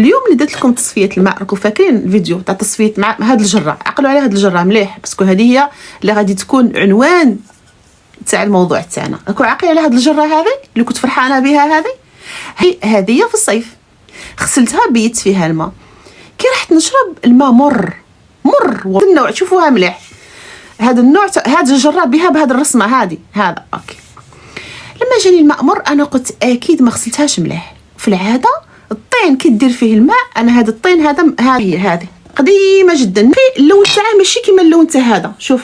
اليوم اللي درت لكم تصفيه الماء، راكم فاكرين الفيديو تاع تصفيه مع هاد الجره؟ عقلوا على هاد الجره مليح، باسكو هذه هي اللي غادي تكون عنوان تاع الموضوع تاعنا. راكم عاقلين على هاد الجره هذه اللي كنت فرحانه بها؟ هذه في الصيف غسلتها بيت فيها الماء، كي رحت نشرب الماء مر النوع، شوفوها مليح، هذا النوع هذا الجره بها بهذا الرسمه هذا اوكي. لما جاني الماء مر انا قلت اكيد ما غسلتهاش مليح. في العاده الطين كي دير فيه الماء، انا هذا الطين هذه قديمه جدا، في اللون تاعها ماشي كيما اللون تاع هذا، شوف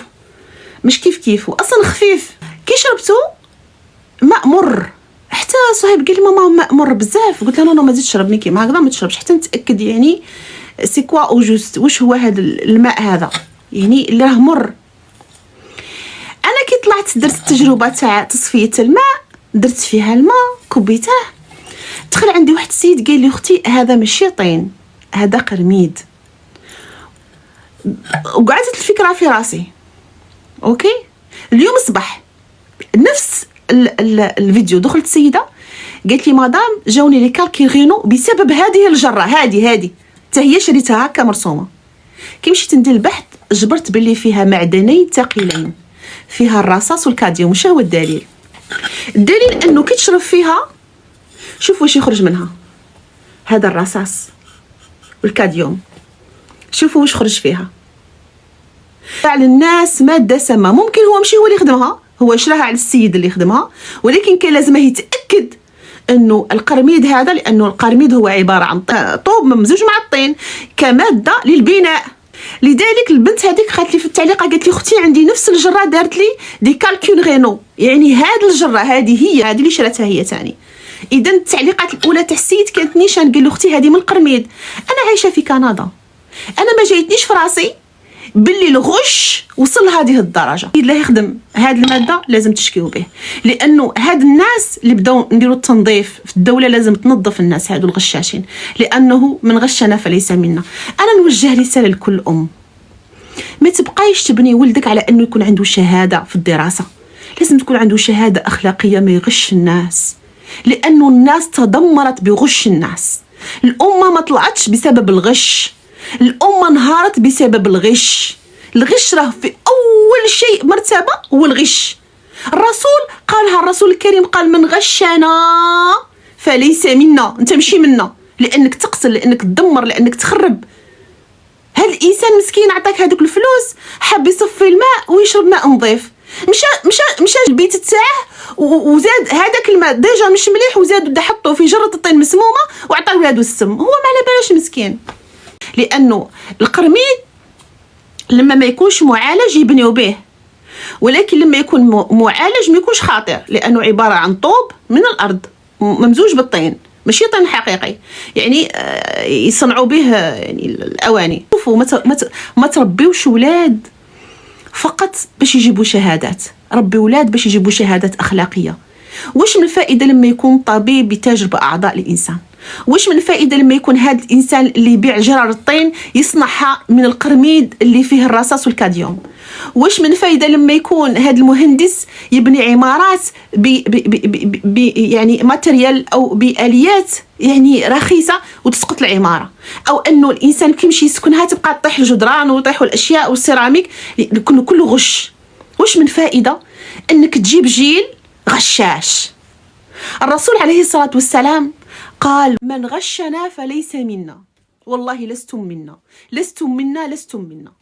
مش كيف اصلا خفيف. كي شربته ماء مر، حتى صهيب قال لي ماما ماء مر بزاف، قلت له انا ما زدتش تشرب كيما هكذا، ما تشربش حتى نتاكد يعني سي كوا او جوست واش هو هذا الماء هذا يعني اللي راه مر. انا كي طلعت درت التجربه تاع تصفيه الماء، درت فيها الماء كبيته، دخل عندي واحد السيد قال لي اختي هذا ماشي طين، هذا قرميد. وقعدت الفكره في راسي اوكي. اليوم الصباح نفس الفيديو دخلت سيده قالت لي مدام جاوني لي كالكيغينو بسبب هذه الجره، هذه حتى هي شريتها هكا مرسومه. كي مشيت ندير البحث جبرت باللي فيها معدنين ثقيلين، فيها الرصاص والكاديوم. وش هو الدليل؟ الدليل انه كي تشرب فيها شوف واش يخرج منها، هذا الرصاص والكاديوم، شوفوا واش خرج فيها. على الناس ماده سامه، ممكن هو ماشي هو اللي يخدمها، هو شراها على السيد اللي يخدمها، ولكن كان لازم يتاكد انه القرميد هذا، لانه القرميد هو عباره عن طوب ممزوج مع الطين كماده للبناء. لذلك البنت هذيك قالت لي في التعليق، قالت لي اختي عندي نفس الجره دارت لي دي كالكول غينو، يعني هذه الجره هذه اللي شراتها هي ثاني. اذا التعليقات الاولى تاع السيد كانت نيشان، قال له اختي هذه من القرميد. انا عايشه في كندا، انا ما جايتنيش في راسي باللي الغش وصل لهذه الدرجه. اللي يخدم هذه الماده لازم تشكيو به، لانه هاد الناس اللي بداو نديروا التنظيف في الدوله لازم تنظف الناس هادو الغشاشين، لانه من غشنا فليس منا. انا نوجه رساله لكل ام، ما تبقايش تبني ولدك على انه يكون عنده شهاده في الدراسه، لازم تكون عنده شهاده اخلاقيه ما يغش الناس، لانه الناس تدمرت بغش الناس. الامه ما طلعتش بسبب الغش، الامه انهارت بسبب الغش. الغش راه في اول شيء مرتبه هو الغش. الرسول الكريم قال من غشنا فليس منا، انت ماشي منا، لانك تقتل، لانك تدمر، لانك تخرب. هذا الانسان مسكين عطاك هذوك الفلوس، حاب يصفي الماء ويشرب ماء نظيف، مشى البيت تاعه وزاد هذاك الماء ديجا مش مليح، وزاد بدا حطوه في جره الطين مسمومه وعطى ولادو السم، هو ما على بالاش مسكين. لانه القرميد لما ما يكونش معالج يبنيو به، ولكن لما يكون معالج ما يكونش خطير، لانه عباره عن طوب من الارض ممزوج بالطين، ماشي طين حقيقي يعني يصنعوا به يعني الاواني. شوفوا ما تربيوش ولاد فقط باش يجيبوا شهادات، ربي ولاد باش يجيبوا شهادات اخلاقيه. واش من الفائده لما يكون طبيب يتاجر باعضاء الانسان؟ واش من الفائده لما يكون هذا الانسان اللي يبيع جرار الطين يصنعها من القرميد اللي فيه الرصاص والكاديوم؟ واش من فايده لما يكون هذا المهندس يبني عمارات يعني ماتريال او باليات يعني رخيصه وتسقط العماره؟ او انه الانسان كيمشي يسكنها تبقى تطيح الجدران ويطيحوا الاشياء والسيراميك، كله غش. واش من فائده انك تجيب جيل غشاش؟ الرسول عليه الصلاه والسلام قال من غشنا فليس منا، والله لستم منا، لستم منا، لستم منا.